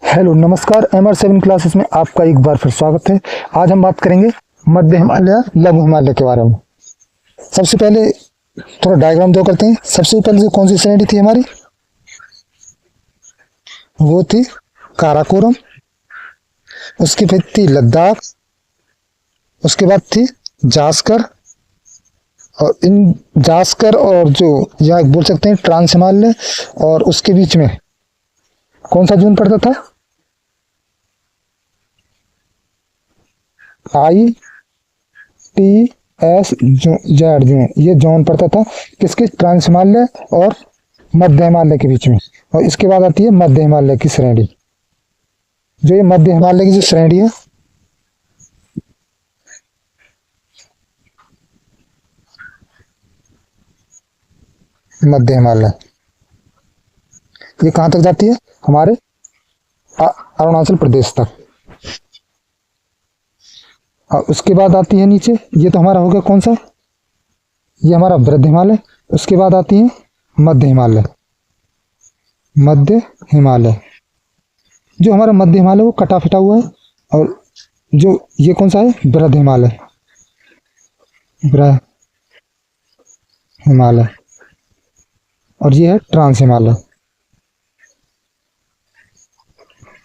Hello नमस्कार। MR7 classes में आपका एक बार फिर स्वागत है। आज हम बात करेंगे मध्य हिमालय लघु हिमालय के बारे में। सबसे पहले थोड़ा डायग्राम ड्रॉ करते हैं। सबसे पहले जो कौन सी श्रेणी थी हमारी, वो थी काराकोरम। उसके बाद थी लद्दाख। उसके बाद थी जास्कर। और इन जास्कर और जो या बोल सकते हैं ट्रांस हिमालय, और उसके बीच में कौन सा जोन पड़ता था, ITS जेड जोन। ये जोन पड़ता था किसके, ट्रांस हिमालय और मध्य हिमालय के बीच में। और इसके बाद आती है मध्य हिमालय की श्रेणी। जो ये मध्य हिमालय की जो श्रेणी है, मध्य हिमालय ये कहाँ तक जाती है, हमारे अरुणाचल प्रदेश तक। और उसके बाद आती है नीचे, ये तो हमारा हो गया कौन सा, ये हमारा वृद्ध हिमालय। उसके बाद आती है मध्य हिमालय। मध्य हिमालय, जो हमारा मध्य हिमालय वो कटा फिटा हुआ है। और जो ये कौन सा है, वृद्ध हिमालय। वृद्ध हिमालय, और ये है ट्रांस हिमालय।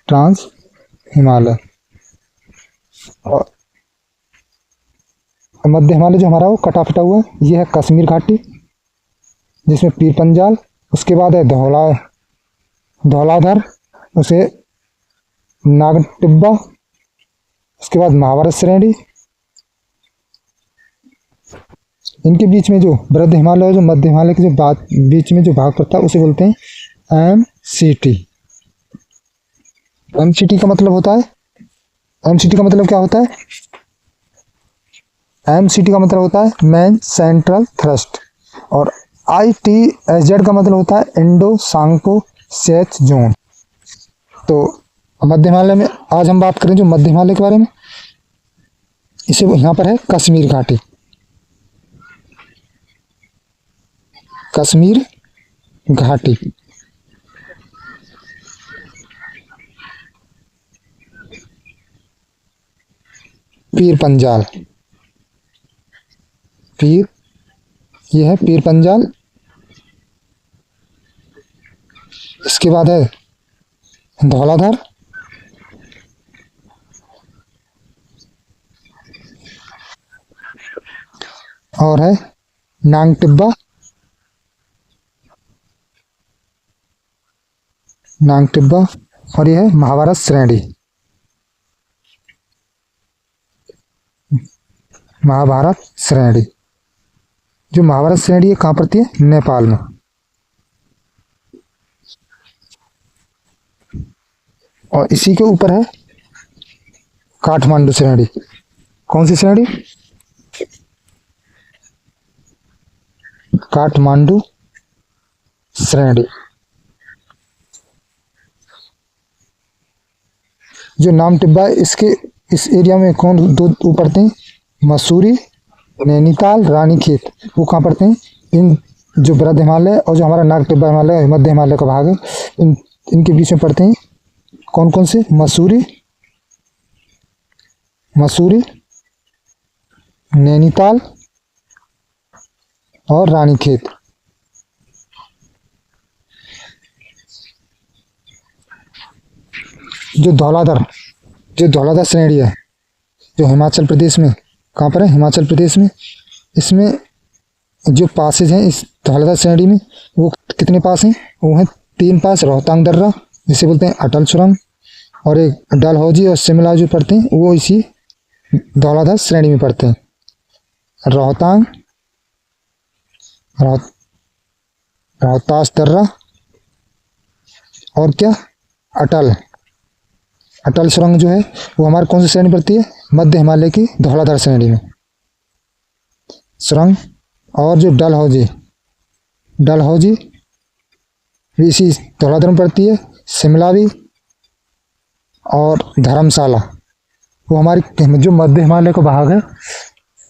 ट्रांस हिमालय। और मध्य हिमालय जो हमारा वो कटा फिटा हुआ है, ये है कश्मीर घाटी जिसमें पीर पंजाल। उसके बाद है धौलाधर, उसे नाग टिब्बा। उसके बाद महाभारत श्रेणी। इनके बीच में जो वृद्ध हिमालय और जो मध्य हिमालय के जो बीच में जो भाग पड़ता है उसे बोलते हैं MCT। MCT का मतलब होता है, MCT का मतलब क्या होता है, MCT का मतलब होता है मेन सेंट्रल थ्रस्ट। और ITSZ का मतलब होता है इंडो सांको सेच जोन। तो मध्य हिमालय में आज हम बात करें जो मध्य हिमालय के बारे में, इसे यहाँ पर है कश्मीर घाटी। कश्मीर घाटी। पीर पंजाल, पीर, ये है पीर पंजाल। इसके बाद है धौलाधर। और है नांग टिब्बा। नांग टिब्बा, और ये है महाभारत श्रेणी। महाभारत श्रेणी, जो महाभारत श्रेणी है कहाँ पड़ती है, नेपाल में। और इसी के ऊपर है काठमांडू श्रेणी। कौन सी श्रेणी, काठमांडू श्रेणी। जो नाम टिब्बा है, इसके इस एरिया में कौन दो पड़ते हैं, मसूरी, नैनीताल, रानीखेत। वो कहाँ पड़ते हैं, इन जो वृद्ध हिमालय और जो हमारा नाग टिब्बा हिमालय मध्य हिमालय का भाग है, इनके बीच में पड़ते हैं। कौन कौन से, मसूरी, नैनीताल और रानीखेत। जो धौलाधर श्रेणी है, जो हिमाचल प्रदेश में, कहाँ पर है, हिमाचल प्रदेश में। इसमें जो पासेज हैं इस धौलाधर श्रेणी में, वो कितने पास हैं, वो हैं 3 पास। रोहतांग दर्रा जिसे बोलते हैं अटल सुरंग, और एक डलहौजी और शिमला जो पड़ते हैं वो इसी धौलाधर श्रेणी में पड़ते हैं। रोहतास दर्रा, और क्या, अटल सुरंग जो है वो हमारे कौन सी श्रेणी पड़ती है, मध्य हिमालय की धौलाधर श्रेणी में सुरंग। और जो डलहौजी भी इसी धौलाधर में पड़ती है। शिमला भी, और धर्मशाला, वो हमारी जो मध्य हिमालय का भाग है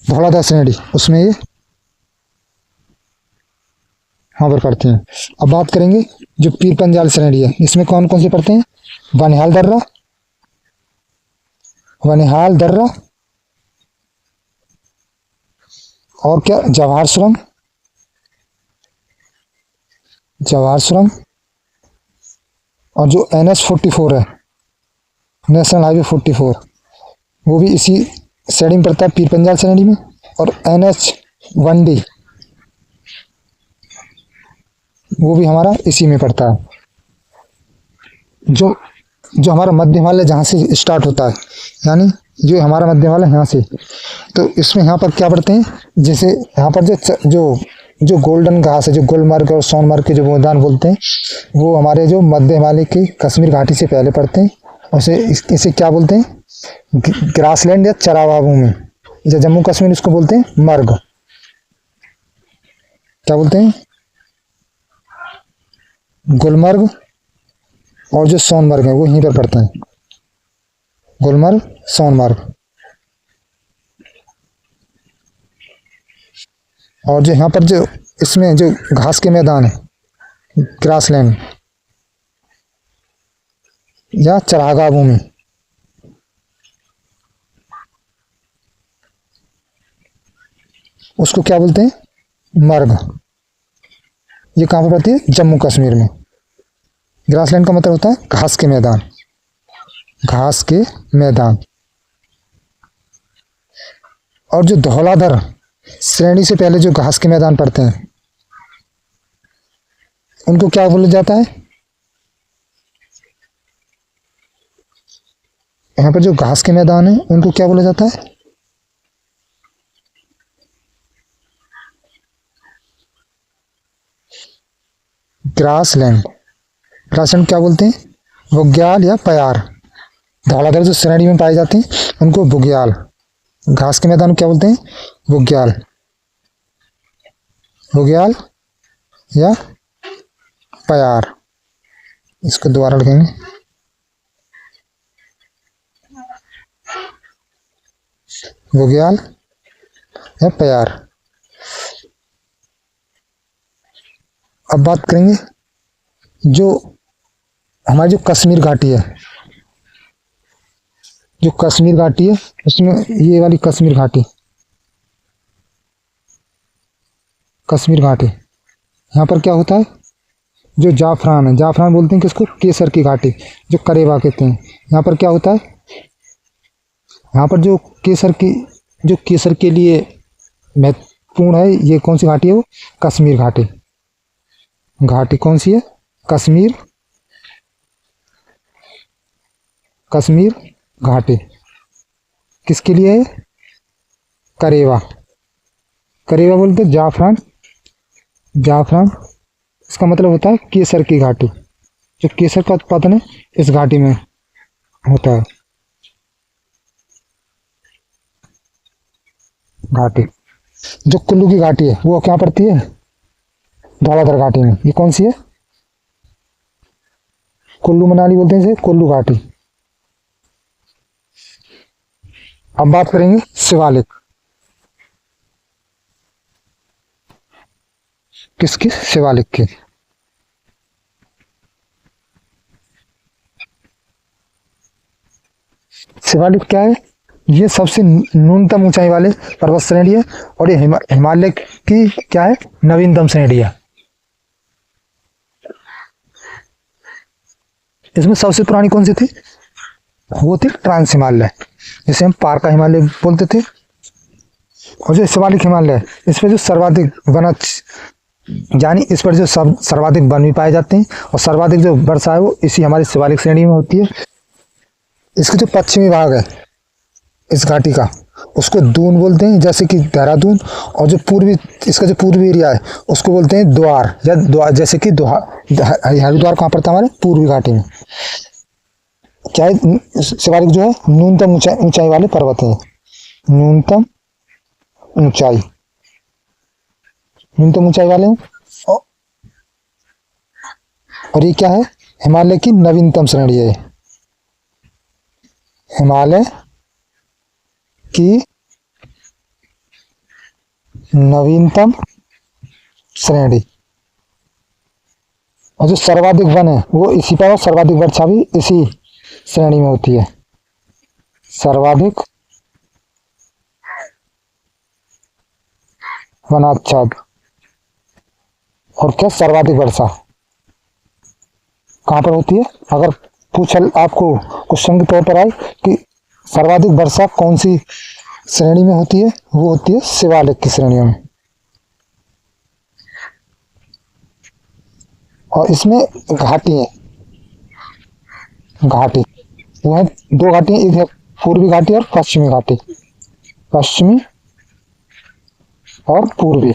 धौलाधर श्रेणी, उसमें ये यहाँ पर पड़ते हैं। अब बात करेंगे जो पीर पंजाल श्रेणी है, इसमें कौन कौन से पड़ते हैं, बनिहाल दर्रा, बनिहाल दर्रा, और क्या, जवाहर सुरंग, जवाहर सुरंग, और जो NH-44 है, नेशनल हाईवे 44, वो भी इसी श्रेणी में पड़ता है, पीर पंजाल श्रेणी में। और NH-1D वो भी हमारा इसी में पड़ता है। जो जो हमारा मध्य हिमालय जहाँ से स्टार्ट होता है, यानी जो हमारा मध्य हिमालय यहाँ से, तो इसमें यहाँ पर क्या पढ़ते हैं, जैसे यहाँ पर जो जो गोल्डन घास है, जो गुलमर्ग और सोनमर्ग के जो मैदान बोलते हैं, वो हमारे जो मध्य हिमालय की कश्मीर घाटी से पहले पड़ते हैं। उसे इसे क्या बोलते हैं, ग्रासलैंड या चरावा भूमि, या जम्मू कश्मीर इसको बोलते हैं मर्ग। क्या बोलते हैं, गुलमर्ग और जो सोनमर्ग है वो यहीं पर पड़ते हैं, गुलमर्ग, सोनमर्ग। और जो यहाँ पर जो इसमें जो घास के मैदान है, ग्रासलैंड या चरागाह भूमि, उसको क्या बोलते हैं, मर्ग। ये कहाँ पर पड़ती है, जम्मू कश्मीर में। ग्रासलैंड का मतलब होता है घास के मैदान, घास के मैदान। और जो धौलाधर श्रेणी से पहले जो घास के मैदान पड़ते हैं, उनको क्या बोला जाता है, यहाँ पर जो घास के मैदान है उनको क्या बोला जाता है, ग्रासलैंड। ग्रासलैंड क्या बोलते हैं, बुग्याल या प्यार। धौलाधर जो श्रेणी में पाए जाते हैं उनको बुग्याल, घास के मैदान क्या बोलते हैं, बुग्याल, बुग्याल या प्यार। इसको दोबारा लिखेंगे, बुग्याल या प्यार। अब बात करेंगे जो हमारी जो कश्मीर घाटी है, जो कश्मीर घाटी है उसमें ये वाली कश्मीर घाटी, कश्मीर घाटी, यहाँ पर क्या होता है, जो जाफरान है, जाफरान बोलते हैं किसको, केसर की घाटी, जो करेवा कहते हैं। यहाँ पर क्या होता है, यहाँ पर जो केसर के लिए महत्वपूर्ण है, ये कौन सी घाटी है, वो कश्मीर घाटी। घाटी कौन सी है, कश्मीर, कश्मीर घाटी। किसके लिए है, करेवा, करेवा बोलते जाफरान, जाफरान इसका मतलब होता है केसर की घाटी। जो केसर का उत्पादन है इस घाटी में होता है, घाटी। जो कुल्लू की घाटी है वो क्या पड़ती है, धौलाधर घाटी में। ये कौन सी है, कुल्लू मनाली बोलते हैं इसे, कुल्लू घाटी। अब बात करेंगे शिवालिक, किसकी, शिवालिक की। शिवालिक क्या है, ये सबसे न्यूनतम ऊंचाई वाले पर्वत श्रेणी है, और ये हिमालय की क्या है, नवीनतम श्रेणी है। इसमें सबसे पुरानी कौन सी थी, वो थी ट्रांस हिमालय, जिसे हम पार का हिमालय बोलते थे। और जो शिवालिक हिमालय है, इस पर जो सर्वाधिक वनज, यानी इस पर जो सर्वाधिक वन भी पाए जाते हैं, और सर्वाधिक जो वर्षा है वो इसी हमारी शिवालिक श्रेणी में होती है। इसका जो पश्चिमी भाग है इस घाटी का, उसको दून बोलते हैं, जैसे कि देहरादून। और जो पूर्वी, इसका जो पूर्वी एरिया है उसको बोलते हैं द्वार, या द्वार, जैसे कि हरिद्वार कहाँ पड़ता है, हमारे पूर्वी घाटी में। क्या है, शिवालिक जो है न्यूनतम ऊंचाई वाले पर्वत है, न्यूनतम ऊंचाई, न्यूनतम ऊंचाई वाले हैं। और ये क्या है, हिमालय की नवीनतम श्रेणी है, हिमालय की नवीनतम श्रेणी। और जो सर्वाधिक वन है वो इसी पर, और सर्वाधिक वर्षा भी इसी श्रेणी में होती है? सर्वाधिक वनाच्छाद। और क्या? सर्वाधिक वर्षा कहाँ पर होती है? अगर पूछल आपको क्वेश्चन के तौर पर आए कि सर्वाधिक वर्षा कौन सी श्रेणी में होती है, वो होती है शिवालिक की श्रेणियों में। और इसमें घाटी है, घाटी वो है, दो घाटी, एक है पूर्वी घाटी और पश्चिमी घाटी। पश्चिमी और पूर्वी।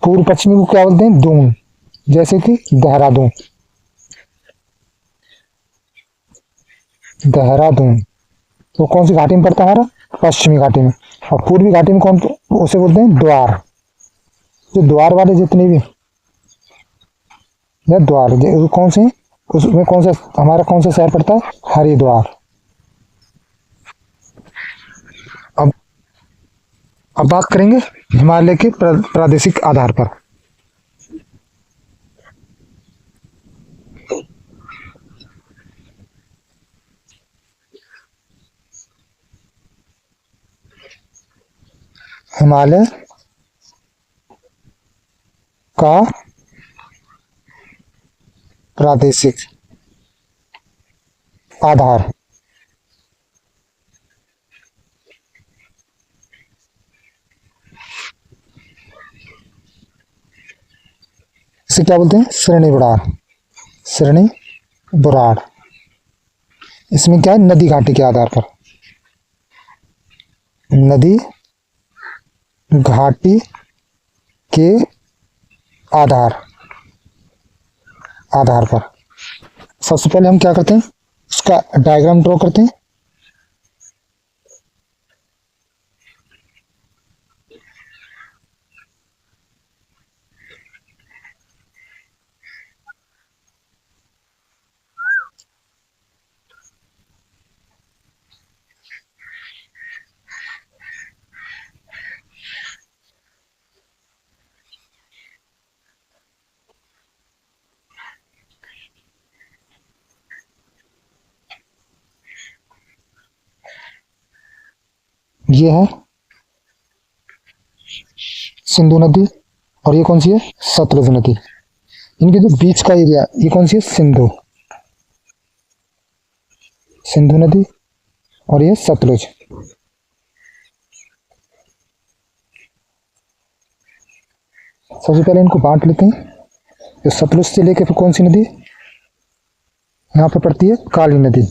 पूर्व पश्चिमी को क्या बोलते हैं? दून। जैसे कि देहरादून, देहरादून तो कौन सी घाटी में पड़ता है? हमारा पश्चिमी घाटी में। और पूर्वी घाटी में कौन? उसे बोलते हैं द्वार। जो द्वार वाले जितने भी या द्वार कौन से, उसमें कौन सा हमारा कौन सा शहर पड़ता है? हरिद्वार। अब बात करेंगे हिमालय के प्रादेशिक आधार पर। हिमालय का प्रादेशिक आधार। इसे क्या बोलते हैं? श्रेणी बुराड़। श्रेणी बुराड़। इसमें क्या है? नदी घाटी के आधार पर, नदी घाटी के आधार पर सबसे पहले हम क्या करते हैं? उसका डायग्राम ड्रॉ करते हैं। ये है सिंधु नदी और ये कौन सी है? सतलुज नदी। इनके जो बीच का एरिया, ये कौन सी है? सिंधु नदी और ये सतलुज। सबसे पहले इनको बांट लेते हैं। जो सतलुज से लेके फिर कौन सी नदी यहाँ पर पड़ती है? काली नदी।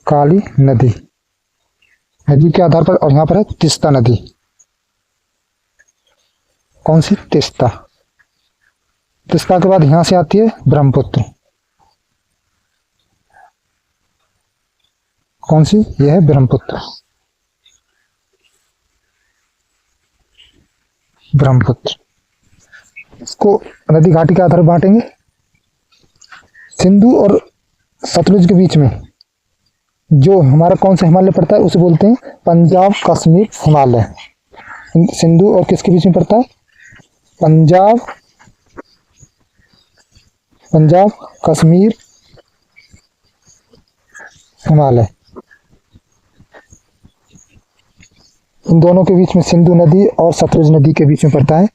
काली नदी नदी के आधार पर। और यहाँ पर है तीस्ता नदी। कौन सी? तीस्ता। तीस्ता के बाद यहां से आती है ब्रह्मपुत्र। कौन सी? यह है ब्रह्मपुत्र। ब्रह्मपुत्र इसको नदी घाटी के आधार पर बांटेंगे। सिंधु और सतलुज के बीच में जो हमारा कौन सा हिमालय पड़ता है उसे बोलते हैं पंजाब कश्मीर हिमालय। सिंधु और किसके बीच में पड़ता है? पंजाब कश्मीर हिमालय। इन दोनों के बीच में सिंधु नदी और सतलुज नदी के बीच में पड़ता है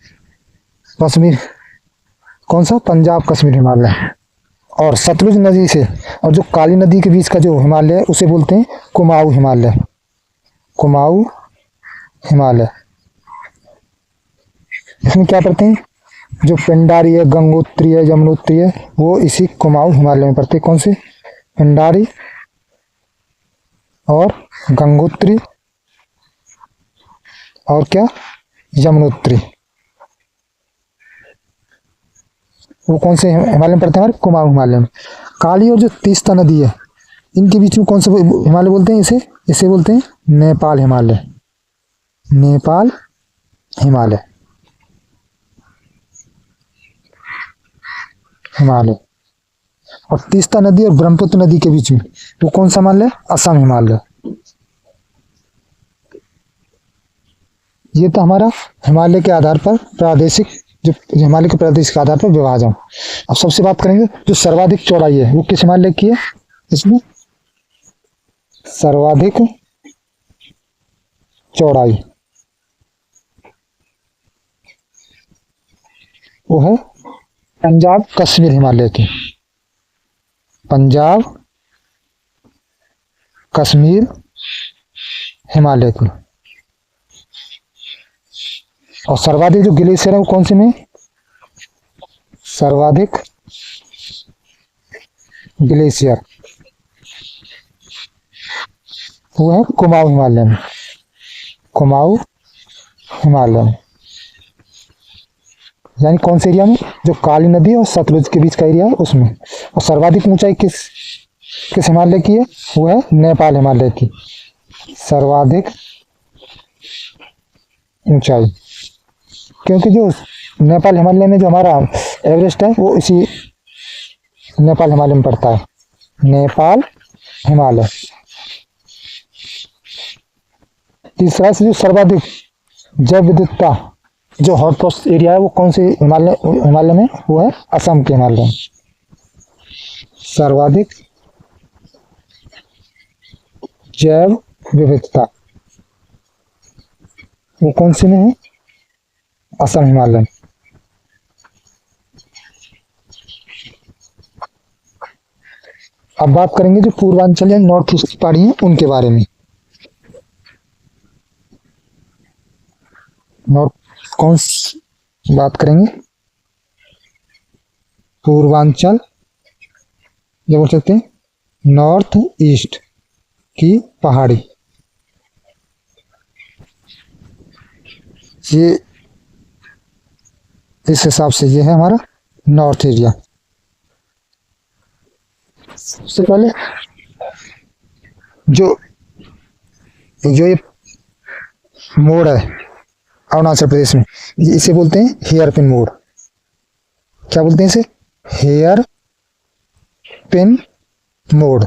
कश्मीर। कौन सा? पंजाब कश्मीर हिमालय। और सतलुज नदी से और जो काली नदी के बीच का जो हिमालय है उसे बोलते हैं कुमाऊं हिमालय। कुमाऊं हिमालय। इसमें क्या पड़ते हैं? जो पिंडारी है, गंगोत्री है, यमुनोत्री है, वो इसी कुमाऊं हिमालय में पड़ते हैं। कौन से? पिंडारी और गंगोत्री और क्या? यमुनोत्री। वो कौन से हिमालय में पड़ते हैं? हमारे कुमाऊं हिमालय में। काली और जो तीस्ता नदी है इनके बीच में कौन सा हिमालय बोलते हैं? इसे बोलते हैं नेपाल हिमालय। नेपाल हिमालय। हिमालय। और तीस्ता नदी और ब्रह्मपुत्र नदी के बीच में वो कौन सा हिमालय? असम हिमालय। ये तो हमारा हिमालय के आधार पर प्रादेशिक जो हिमालय के प्रदेश के आधार पर विभाजन। अब सबसे बात करेंगे जो सर्वाधिक चौड़ाई है वो किस हिमालय की है। इसमें सर्वाधिक चौड़ाई वो है पंजाब कश्मीर हिमालय की, पंजाब कश्मीर हिमालय की। और सर्वाधिक जो ग्लेशियर है वो कौन से में, सर्वाधिक ग्लेशियर वो है कुमाऊं हिमालय में, कुमाऊं हिमालय में। यानी कौन से एरिया में, जो काली नदी और सतलुज के बीच का एरिया है उसमें। और सर्वाधिक ऊंचाई किस किस हिमालय की है, वो है नेपाल हिमालय की, सर्वाधिक ऊंचाई। क्योंकि जो नेपाल हिमालय में जो हमारा एवरेस्ट है वो इसी नेपाल हिमालय में पड़ता है, नेपाल हिमालय। तीसरा से जो सर्वाधिक जैव विविधता जो हॉटस्पॉट एरिया है वो कौन से हिमालय में, वो है असम के हिमालय में। सर्वाधिक जैव विविधता वो कौन से में है, असम हिमालय में। अब बात करेंगे जो पूर्वांचल या नॉर्थ ईस्ट की पहाड़ी हैं उनके बारे में। कौन सी बात करेंगे, पूर्वांचल या बोल सकते हैं नॉर्थ ईस्ट की पहाड़ी। ये इस हिसाब से ये है हमारा नॉर्थ एरिया। सबसे पहले जो जो ये मोड़ है अरुणाचल प्रदेश में, इसे बोलते हैं हेयर पिन मोड़। क्या बोलते हैं इसे, हेयर पिन मोड़।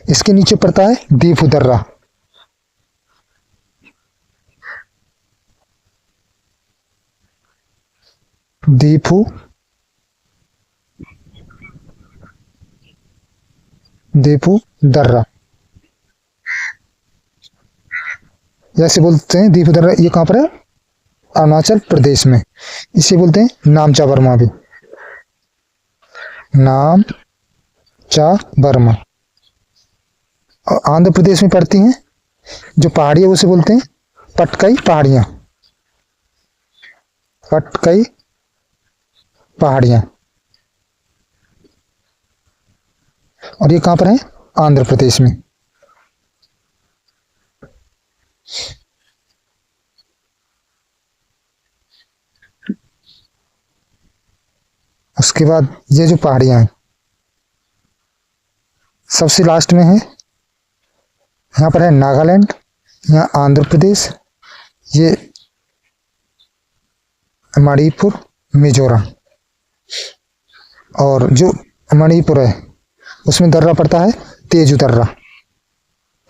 इसके नीचे पड़ता है दीफू दर्रा, दीफू दीफू दर्रा, जैसे बोलते हैं दीफू दर्रा। ये कहां पर है, अरुणाचल प्रदेश में। इसे बोलते हैं नामचा बर्मा भी, नामचा बर्मा। और आंध्र प्रदेश में पड़ती हैं जो पहाड़ी है उसे बोलते हैं पटकई पहाड़ियां, पटकई पहाड़ियां। और ये कहां पर है, आंध्र प्रदेश में। उसके बाद ये जो पहाड़ियां हैं सबसे लास्ट में है, यहाँ पर है नागालैंड, यहाँ आंध्र प्रदेश, ये मणिपुर मिजोरम। और जो मणिपुर है उसमें दर्रा पड़ता है तेजू दर्रा,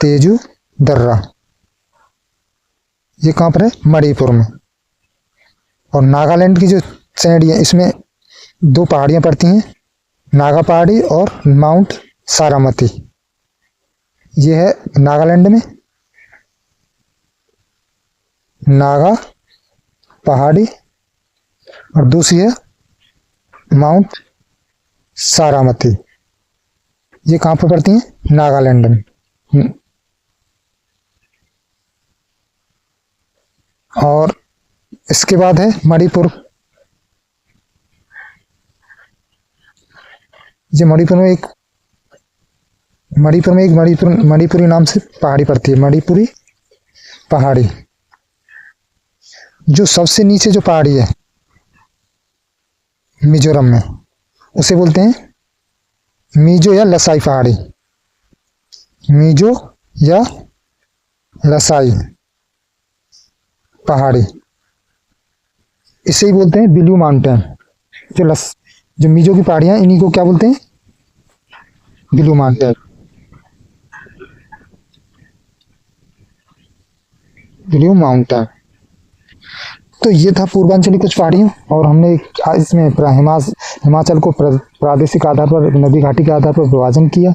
तेजू दर्रा। ये कहाँ पर है, मणिपुर में। और नागालैंड की जो श्रेणी है इसमें दो पहाड़ियां पड़ती हैं, नागा पहाड़ी और माउंट सारामती। ये है नागालैंड में नागा पहाड़ी और दूसरी है माउंट सारामती। ये कहाँ पर पड़ती हैं, नागालैंड में। और इसके बाद है मणिपुर। ये मणिपुर में एक मणिपुरी नाम से पहाड़ी पड़ती है, मणिपुरी पहाड़ी। जो सबसे नीचे जो पहाड़ी है मिजोरम में उसे बोलते हैं मिजो या लसाई पहाड़ी, मिजो या लसाई पहाड़ी। इसे ही बोलते हैं ब्लू माउंटेन। जो मिजो की पहाड़ियां इन्हीं को क्या बोलते हैं, ब्लू माउंटेन। Blue mountain. तो ये था पूर्वांचली कुछ पहाड़ियों, और हमने इसमें हिमाचल को प्रादेशिक आधार पर, नदी घाटी के आधार पर विभाजन किया।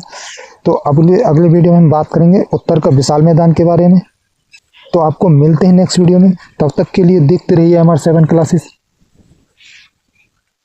तो अगले वीडियो में हम बात करेंगे उत्तर का विशाल मैदान के बारे में। तो आपको मिलते हैं नेक्स्ट वीडियो में, तब तक के लिए देखते रहिए MR7 क्लासेस।